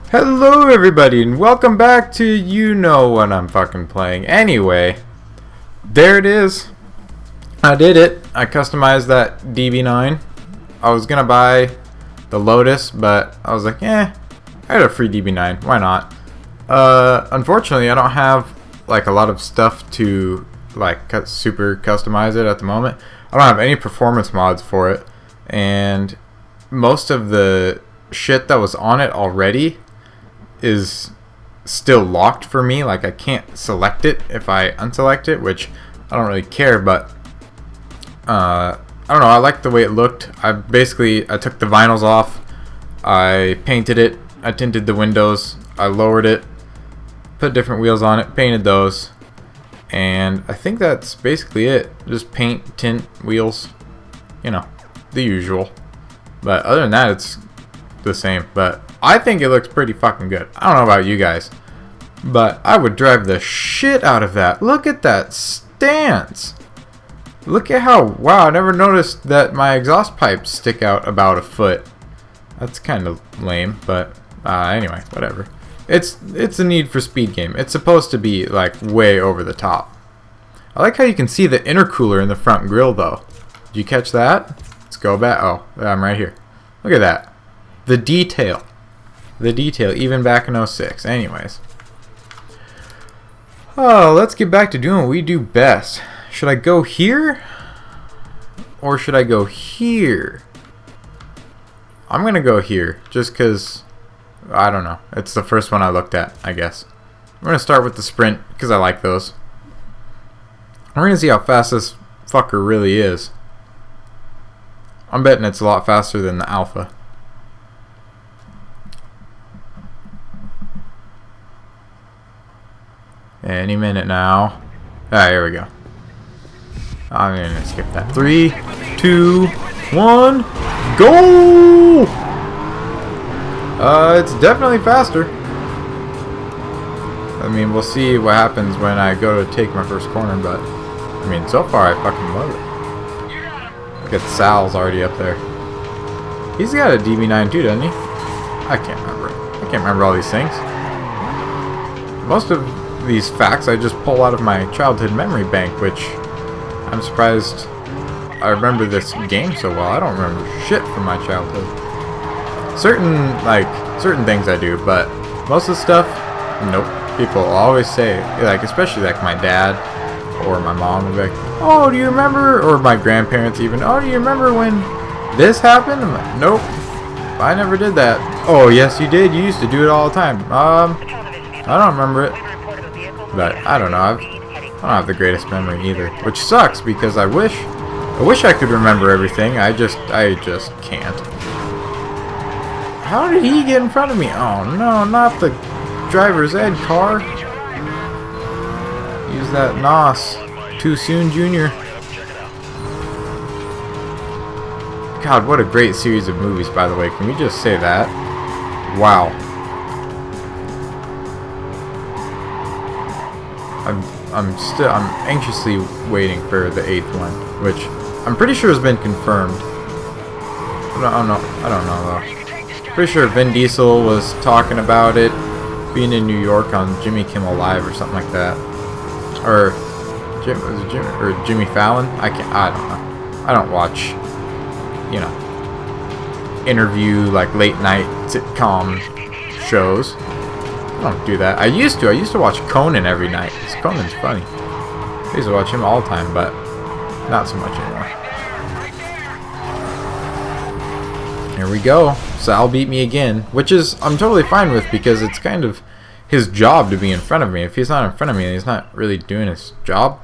Hello everybody and welcome back to you know what I'm fucking playing. Anyway, there it is. I did it. I customized that DB9. I was gonna buy the Lotus, but I was like, I had a free DB9. Why not? Unfortunately, I don't have like a lot of stuff to like super customize it at the moment. I don't have any performance mods for it, and most of the shit that was on it already is still locked for me. Like I can't select it if I unselect it, which I don't really care, but I don't know, I like the way it looked. I took the vinyls off, I painted it, I tinted the windows, I lowered it, put different wheels on it, painted those, and I think that's basically it. Just paint, tint, wheels, you know, the usual. But other than that, it's the same. But I think it looks pretty fucking good. I don't know about you guys, but I would drive the shit out of that. Look at that stance. Look at how, wow, I never noticed that my exhaust pipes stick out about a foot. That's kind of lame, but anyway, whatever. It's a Need for Speed game. It's supposed to be like way over the top. I like how you can see the intercooler in the front grille though. Did you catch that? Let's go back. Oh, I'm right here. Look at that. The detail. The detail, even back in 06. Anyways. Oh, let's get back to doing what we do best. Should I go here? Or should I go here? I'm going to go here. Just because, I don't know. It's the first one I looked at, I guess. I'm going to start with the Sprint, because I like those. We're going to see how fast this fucker really is. I'm betting it's a lot faster than the Alpha. Any minute now. Here we go. I'm gonna skip that. 3, 2, 1, go! It's definitely faster. I mean, we'll see what happens when I go to take my first corner, but I mean, so far I fucking love it. Look at Sal's already up there. He's got a DB9 too, doesn't he? I can't remember. I can't remember all these things. Most of these facts I just pull out of my childhood memory bank, which I'm surprised I remember this game so well. I don't remember shit from my childhood. Certain things I do, but most of the stuff, nope. People always say, like, especially like my dad or my mom would be like, oh, do you remember? Or my grandparents even, oh, do you remember when this happened? I'm like, nope, I never did that. Oh, yes, you did. You used to do it all the time. I don't remember it. But I don't know. I don't have the greatest memory either, which sucks because I wish I could remember everything. I just can't. How did he get in front of me? Oh no, not the driver's ed car. Use that NOS. Too soon, Junior. God, what a great series of movies, by the way. Can we just say that? Wow. I'm anxiously waiting for the 8th one, which I'm pretty sure has been confirmed. I don't know though. Pretty sure Vin Diesel was talking about it being in New York on Jimmy Kimmel Live or something like that, or Jimmy Fallon. I don't know. I don't watch, you know, interview like late night sitcom shows. I don't do that. I used to watch Conan every night. Conan's funny. I used to watch him all the time, but not so much anymore. Here we go. Sal beat me again, which is I'm totally fine with because it's kind of his job to be in front of me. If he's not in front of me, he's not really doing his job.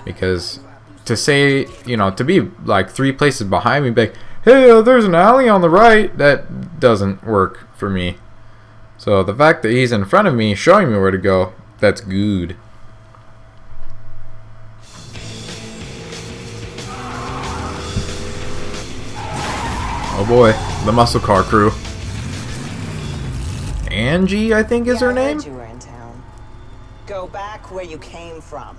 Because to say, you know, to be like 3 places behind me, be like, hey, there's an alley on the right, that doesn't work for me. So the fact that he's in front of me, showing me where to go, that's good. Oh boy, the muscle car crew. Angie, I think is her name. I heard you were in town. Go back where you came from.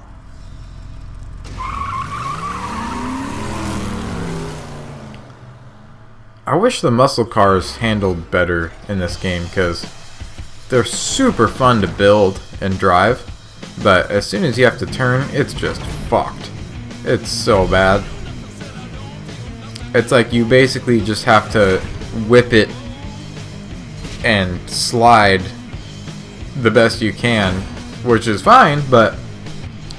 I wish the muscle cars handled better in this game, because they're super fun to build and drive, but as soon as you have to turn, it's just fucked. It's so bad. It's like you basically just have to whip it and slide the best you can, which is fine, but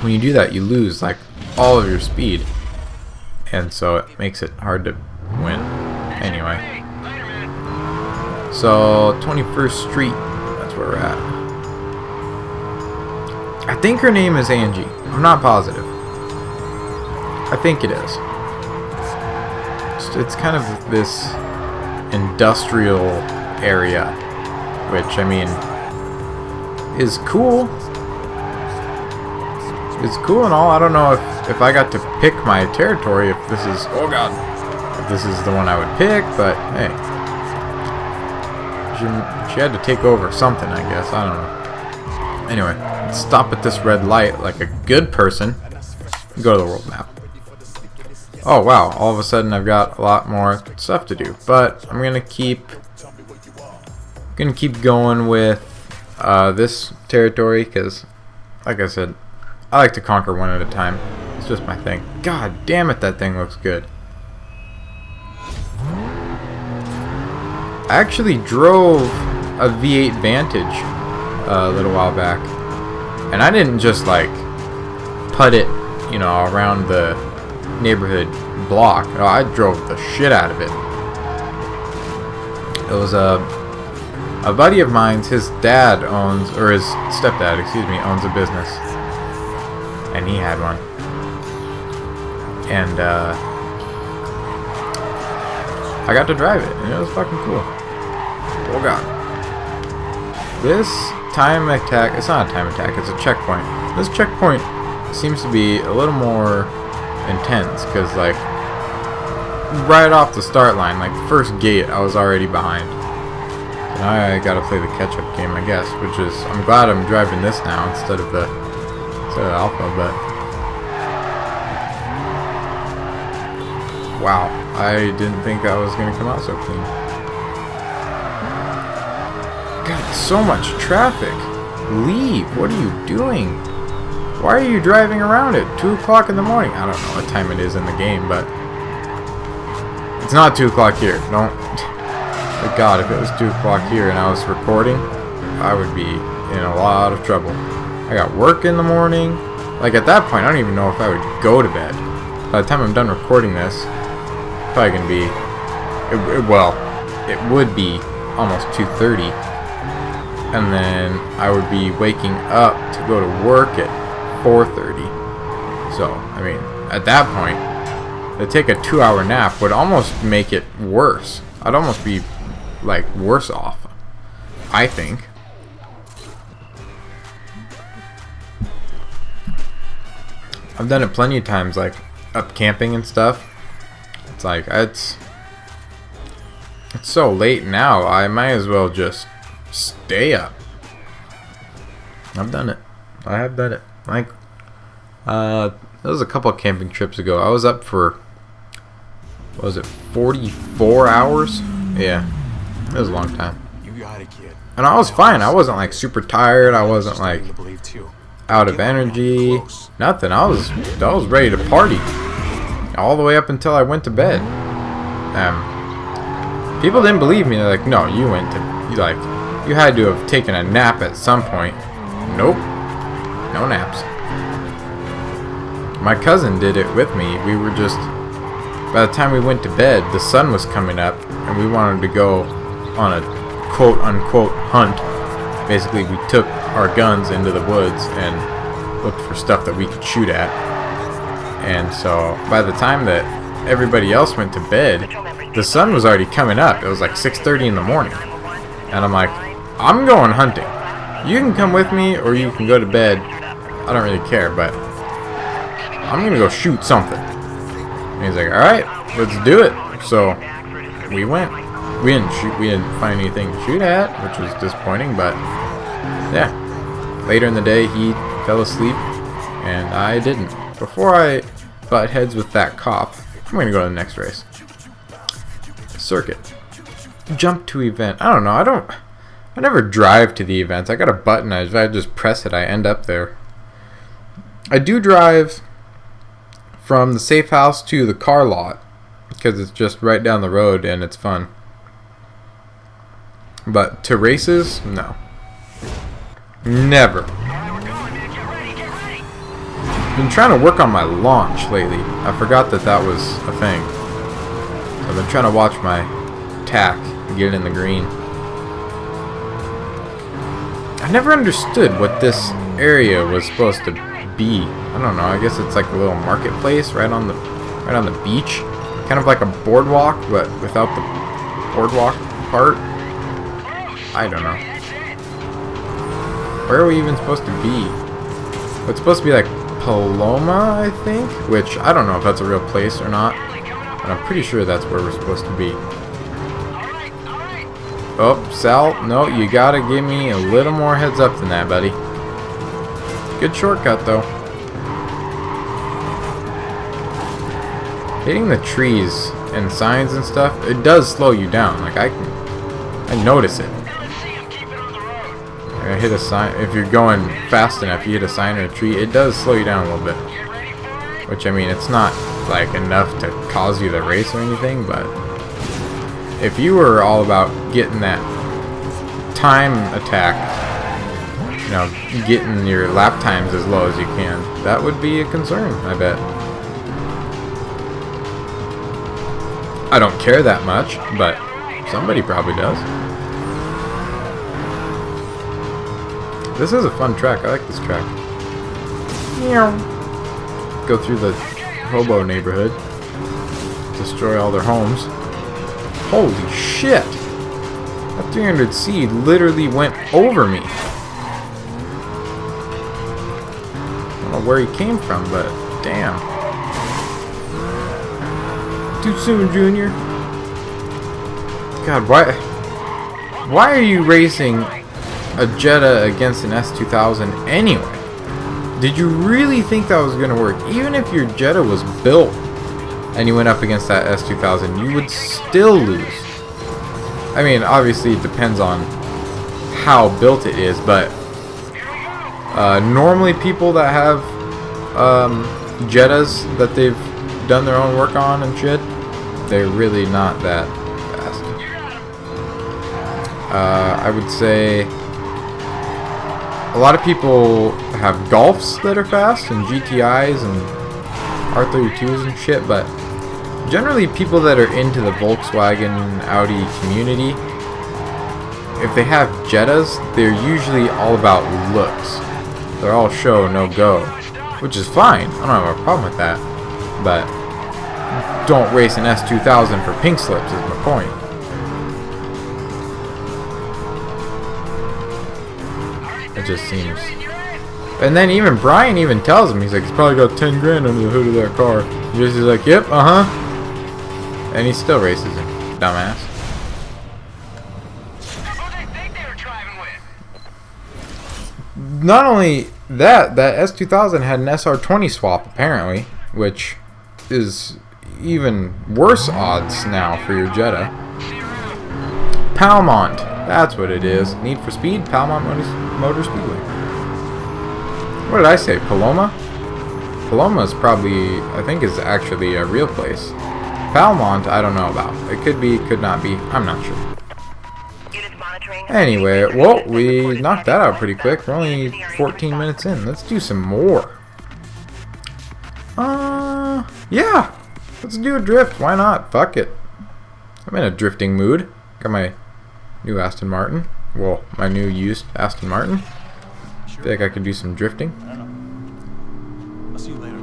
when you do that, you lose like all of your speed, and so it makes it hard to win. Anyway, so 21st Street, that's where we're at. I think her name is Angie. I'm not positive. I think it is. It's kind of this industrial area, which, I mean, is cool. It's cool and all. I don't know if I got to pick my territory, if this is, oh god, if this is the one I would pick, but hey. She had to take over something, I guess. I don't know. Anyway, let's stop at this red light like a good person. Go to the world map. Oh wow, all of a sudden I've got a lot more stuff to do, but I'm gonna keep going with this territory, because like I said, I like to conquer one at a time. It's just my thing. God damn it, that thing looks good. I actually drove a V8 Vantage a little while back, and I didn't just like put it, you know, around the neighborhood block. No, I drove the shit out of it. It was a buddy of mine's. His dad owns, or his stepdad, excuse me, owns a business, and he had one, and I got to drive it, and it was fucking cool. Oh god. This time attack, it's not a time attack, it's a checkpoint. This checkpoint seems to be a little more intense, because like right off the start line, like the first gate, I was already behind. So now I gotta play the catch-up game, I guess, which is, I'm glad I'm driving this now instead of the alpha, but wow, I didn't think that was gonna come out so clean. God, so much traffic. Leave. What are you doing? Why are you driving around at 2 o'clock in the morning? I don't know what time it is in the game, but it's not 2 o'clock here. Don't. But God, if it was 2 o'clock here and I was recording, I would be in a lot of trouble. I got work in the morning. Like at that point, I don't even know if I would go to bed. By the time I'm done recording this, it's probably gonna be. It would be almost 2:30, and then I would be waking up to go to work at 4:30. So, I mean, at that point, to take a 2-hour nap would almost make it worse. I'd almost be, like, worse off, I think. I've done it plenty of times, like, up camping and stuff. It's like, it's so late now, I might as well just stay up. I've done it. I have done it. Like, that was a couple of camping trips ago. I was up for, what was it, 44 hours? Yeah, it was a long time. You got it, kid. And I was fine. I wasn't like super tired. I wasn't like out of energy. Nothing. I was ready to party all the way up until I went to bed. People didn't believe me. They're like, no, you had to have taken a nap at some point. Nope. No naps. My cousin did it with me. We were just, by the time we went to bed, the sun was coming up, and we wanted to go on a quote-unquote hunt. Basically, we took our guns into the woods and looked for stuff that we could shoot at. And so, by the time that everybody else went to bed, the sun was already coming up. It was like 6:30 in the morning. And I'm like, I'm going hunting. You can come with me, or you can go to bed. I don't really care, but I'm gonna go shoot something. And he's like, alright, let's do it. So we went. We didn't find anything to shoot at, which was disappointing, but yeah. Later in the day he fell asleep and I didn't. Before I butt heads with that cop, I'm gonna go to the next race. Circuit. Jump to event. I don't know. I never drive to the events. I got a button. If I just press it, I end up there. I do drive from the safe house to the car lot because it's just right down the road and it's fun. But to races, no. Never. Been trying to work on my launch lately. I forgot that that was a thing. So I've been trying to watch my tack and get it in the green. I never understood what this area was supposed to be. I don't know. I guess it's like a little marketplace right on the beach, kind of like a boardwalk, but without the boardwalk part. I don't know. Where are we even supposed to be? It's supposed to be like Paloma, I think, which I don't know if that's a real place or not, but I'm pretty sure that's where we're supposed to be. Oh, Sal, no, you gotta give me a little more heads up than that, buddy. Good shortcut, though. Hitting the trees and signs and stuff, it does slow you down. Like, I notice it. I hit a sign. If you're going fast enough, you hit a sign or a tree, it does slow you down a little bit. Which, I mean, it's not, like, enough to cause you to race or anything, but if you were all about getting that time attack, you know, getting your lap times as low as you can, that would be a concern, I bet. I don't care that much, but somebody probably does. This is a fun track. I like this track. Go through the hobo neighborhood, destroy all their homes. Holy shit! That 300C literally went over me. I don't know where he came from, but damn. Too soon, Junior. God, why are you racing a Jetta against an S2000 anyway? Did you really think that was going to work? Even if your Jetta was built and you went up against that S2000, you would still lose. I mean, obviously it depends on how built it is, but normally people that have Jettas that they've done their own work on and shit, they're really not that fast. I would say a lot of people have Golfs that are fast and GTIs and R32s and shit, but generally people that are into the Volkswagen Audi community, if they have Jettas, they're usually all about looks. They're all show, no go, which is fine. I don't have a problem with that, but don't race an S2000 for pink slips is my point. It just seems. And then even Brian even tells him, he's like, he's probably got 10 grand under the hood of that car. He's like, yep, and he still races him, dumbass. Not only that, that S2000 had an SR20 swap apparently, which is even worse odds now for your Jetta. Palmont, that's what it is. Need for Speed, Palmont Motor Speedway. What did I say? Paloma? Paloma is probably, I think, is actually a real place. Palmont, I don't know about. It could be, could not be. I'm not sure. Anyway, well, we knocked that out pretty quick. We're only 14 minutes in. Let's do some more. Yeah. Let's do a drift. Why not? Fuck it. I'm in a drifting mood. Got my new Aston Martin. Well, my new used Aston Martin. I feel like I could do some drifting. I don't know. I'll see you later.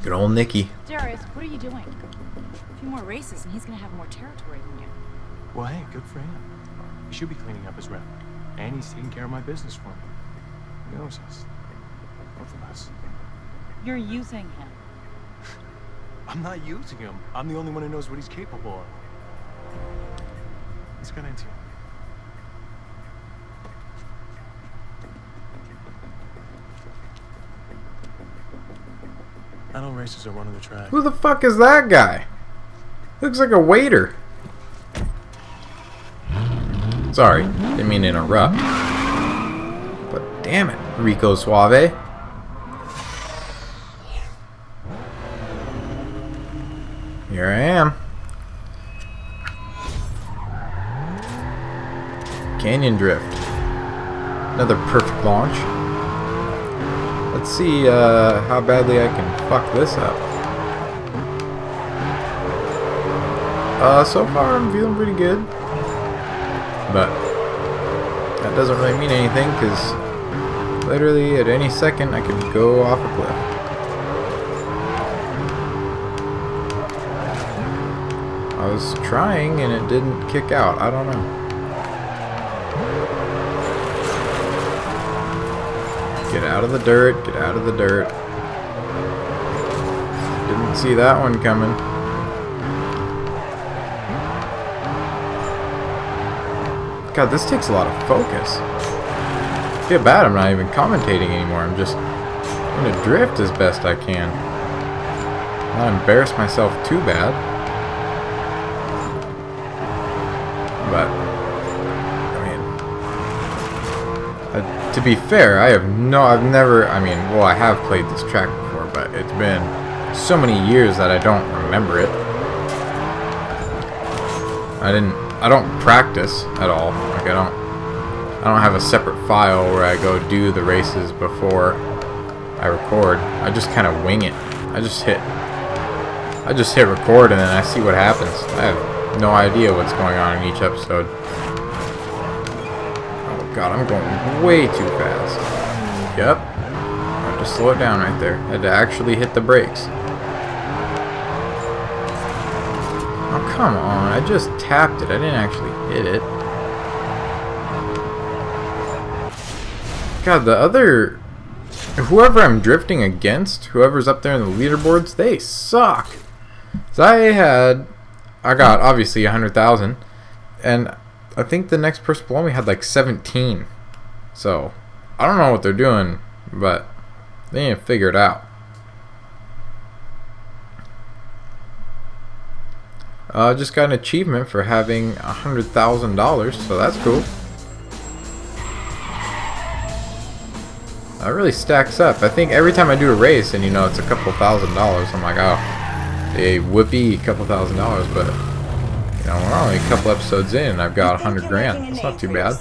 Good old Nicky. Darius, what are you doing? A few more races and he's gonna have more territory than you. Well, hey, good for him. He should be cleaning up his rep. And he's taking care of my business for me. He knows us. Both of us. You're using him. I'm not using him. I'm the only one who knows what he's capable of. Let's get into it. Adult races are one of the track. Who the fuck is that guy? Looks like a waiter. Sorry, didn't mean to interrupt. But damn it, Rico Suave. Here I am. Canyon Drift. Another perfect launch. Let's see how badly I can fuck this up. So far I'm feeling pretty good. But that doesn't really mean anything because literally at any second I could go off a cliff. I was trying and it didn't kick out. I don't know. Get out of the dirt. Get out of the dirt. Didn't see that one coming. God, this takes a lot of focus. I feel bad I'm not even commentating anymore. I'm just gonna drift as best I can. Not embarrass myself too bad. But, I mean, to be fair, I've never, well, I have played this track before, but it's been so many years that I don't remember it. I don't practice at all. Like I don't have a separate file where I go do the races before I record. I just kind of wing it. I just hit record and then I see what happens. I have no idea what's going on in each episode. Oh god, I'm going way too fast. Yep. I have to slow it down right there. I had to actually hit the brakes. Oh, come on. I just tapped it. I didn't actually hit it. God, whoever I'm drifting against, whoever's up there in the leaderboards, they suck. So I got obviously 100,000, and I think the next person below me had like 17. So, I don't know what they're doing, but they need to figure it out. Just got an achievement for having $100,000, so that's cool. That really stacks up. I think every time I do a race and it's a couple $1,000s, I'm like, oh, a whoopee, couple $1,000s, but we're only a couple episodes in and I've got 100 grand. That's not too bad.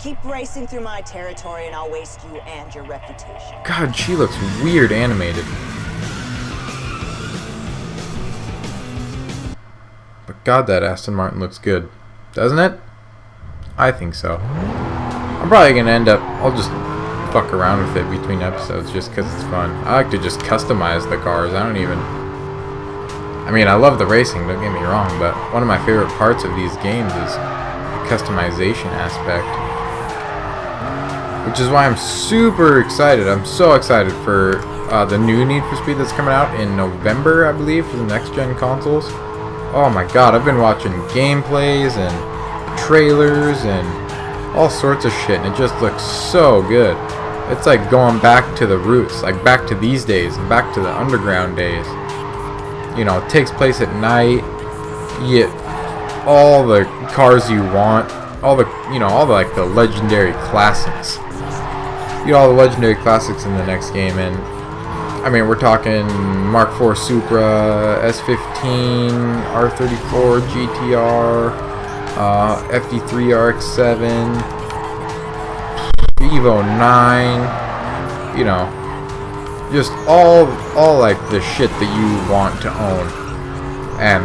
Keep racing through my territory and I'll waste you and your reputation. God, she looks weird animated. But God, that Aston Martin looks good. Doesn't it? I think so. I'm probably going to end up, I'll just fuck around with it between episodes just because it's fun. I like to just customize the cars. I love the racing, don't get me wrong, but one of my favorite parts of these games is the customization aspect. Which is why I'm super excited. I'm so excited for the new Need for Speed that's coming out in November, I believe, for the next gen consoles. Oh my god, I've been watching gameplays and trailers and all sorts of shit, and it just looks so good. It's like going back to the roots, like back to these days, and back to the underground days. It takes place at night. You get all the cars you want, all the legendary classics. You get all the legendary classics in the next game, and we're talking Mark IV Supra, S15, R34 GTR, FD3 RX7, Evo 9, just all like the shit that you want to own. And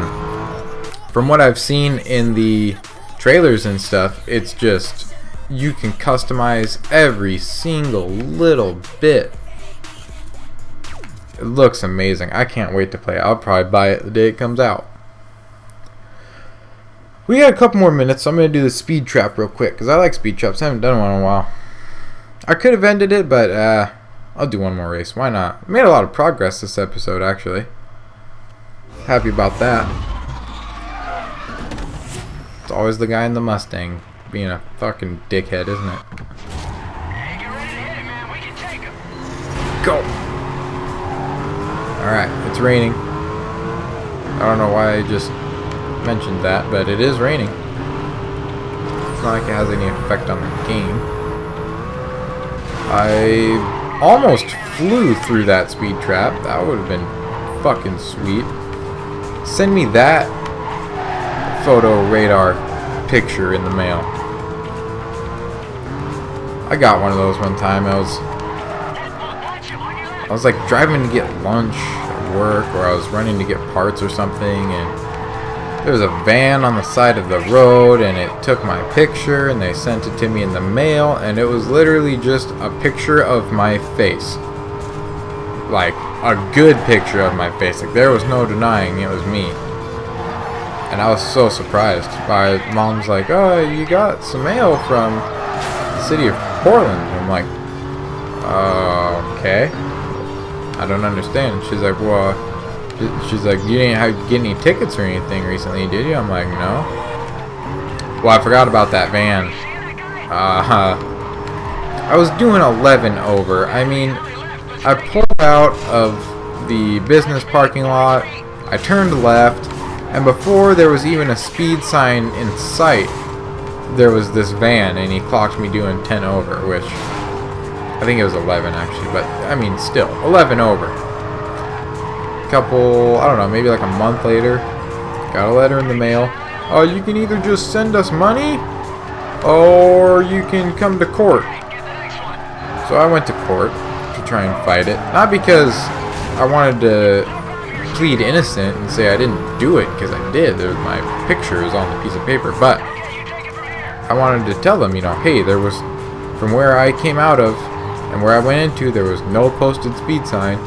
from what I've seen in the trailers and stuff, it's just, you can customize every single little bit. It looks amazing. I can't wait to play it. I'll probably buy it the day it comes out. We got a couple more minutes, so I'm going to do the speed trap real quick, because I like speed traps. I haven't done one in a while. I could have ended it, but I'll do one more race. Why not? I made a lot of progress this episode, actually. Happy about that. It's always the guy in the Mustang being a fucking dickhead, isn't it? Hey, get ready to hit it, man. We can take him. Go! Alright, it's raining. I don't know why I just mentioned that, but it is raining. It's not like it has any effect on the game. I almost flew through that speed trap. That would have been fucking sweet. Send me that photo radar picture in the mail. I got one of those one time. I was like driving to get lunch at work, or I was running to get parts or something, and there was a van on the side of the road, and it took my picture and they sent it to me in the mail, and it was literally just a picture of my face. Like a good picture of my face. Like there was no denying it was me. And I was so surprised. My mom's like, "Oh, you got some mail from the city of Portland." I'm like, okay. I don't understand. She's like, well, she's like, you didn't get any tickets or anything recently, did you? I'm like, no. Well, I forgot about that van. I was doing 11 over. I mean, I pulled out of the business parking lot. I turned left, and before there was even a speed sign in sight, there was this van, and he clocked me doing 10 over, which I think it was 11 actually, but I mean still 11 over. Couple, I don't know, maybe like a month later, got a letter in the mail. Oh, you can either just send us money or you can come to court. So I went to court to try and fight it, not because I wanted to plead innocent and say I didn't do it, because I did. There's my pictures on the piece of paper, but I wanted to tell them, you know, hey, there was, from where I came out of and where I went into, there was no posted speed sign,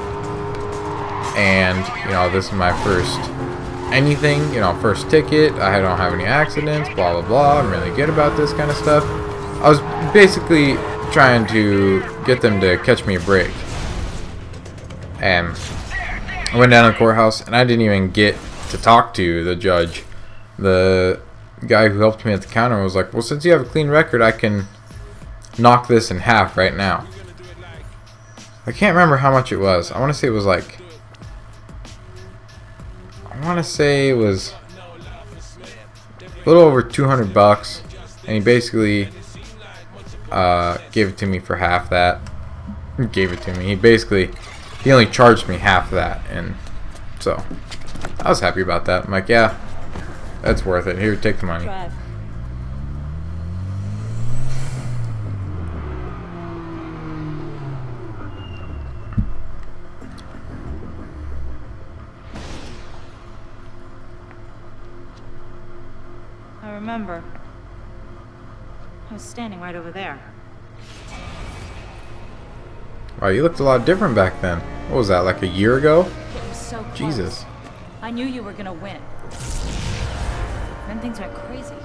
and you know, this is my first anything, you know, first ticket. I don't have any accidents, blah blah blah. I'm really good about this kind of stuff. I was basically trying to get them to catch me a break, and I went down to the courthouse, and I didn't even get to talk to the judge. The guy who helped me at the counter was like, well, since you have a clean record, I can knock this in half right now. I can't remember how much it was. I want to say it was like, a little over 200 bucks, and he basically gave it to me for half that. Gave it to me. He only charged me half that, and so I was happy about that. I'm like, yeah, that's worth it. Here, take the money. Drive. I remember. I was standing right over there. Wow, you looked a lot different back then. What was that, like a year ago? It was so close. Jesus. I knew you were gonna win. Then things went crazy.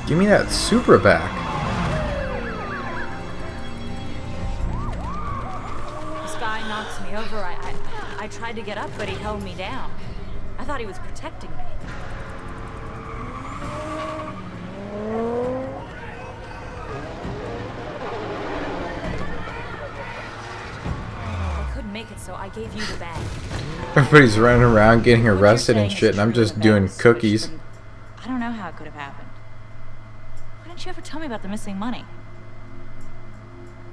Give me that Supra back. This guy knocks me over. I tried to get up, but he held me down. I thought he was protecting me. I couldn't make it, so I gave you the bag. Everybody's running around getting What you're arrested and saying is shit, and I'm true, just the bag doing was switched, cookies. and I don't know how it could have happened. Why didn't you ever tell me about the missing money?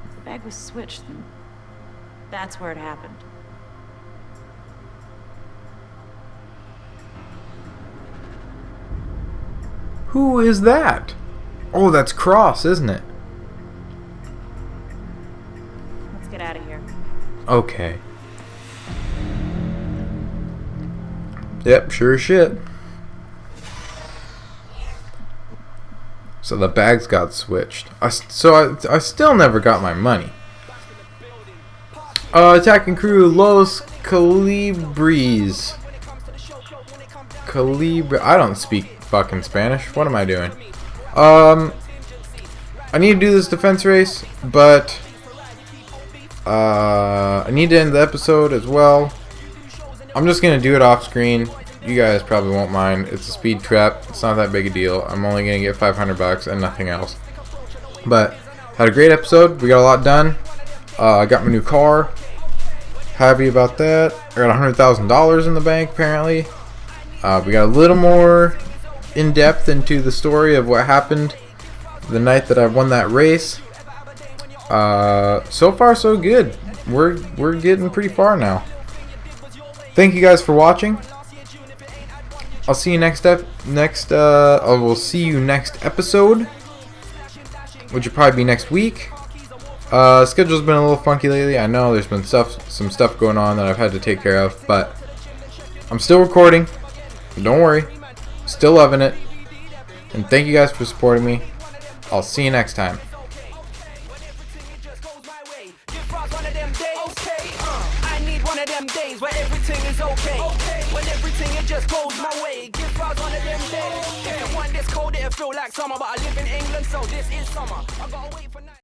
If the bag was switched, then that's where it happened. Who is that? Oh, that's Cross, isn't it? Let's get out of here. Okay. Yep, sure as shit. So the bags got switched. I still never got my money. Attacking crew Los Calibres. I don't speak fucking Spanish. What am I doing? I need to do this defense race, but I need to end the episode as well. I'm just gonna do it off screen. You guys probably won't mind. It's a speed trap. It's not that big a deal. I'm only gonna get 500 bucks and nothing else. But Had a great episode. We got a lot done. I got my new car. Happy about that. I got $100,000 in the bank apparently. We got a little more in depth into the story of what happened the night that I won that race. So far so good. We're getting pretty far now. Thank you guys for watching. I'll see you next we'll see you next episode, which will probably be next week. Schedule's been a little funky lately. I know there's been some stuff going on that I've had to take care of, but I'm still recording. Don't worry. Still loving it. And thank you guys for supporting me. I'll see you next time. Days where everything is okay. When everything it just goes my way. Give Frost one of them days. If you want this cold, it'll feel like summer, but I live in England, so this is summer. I gotta wait for night.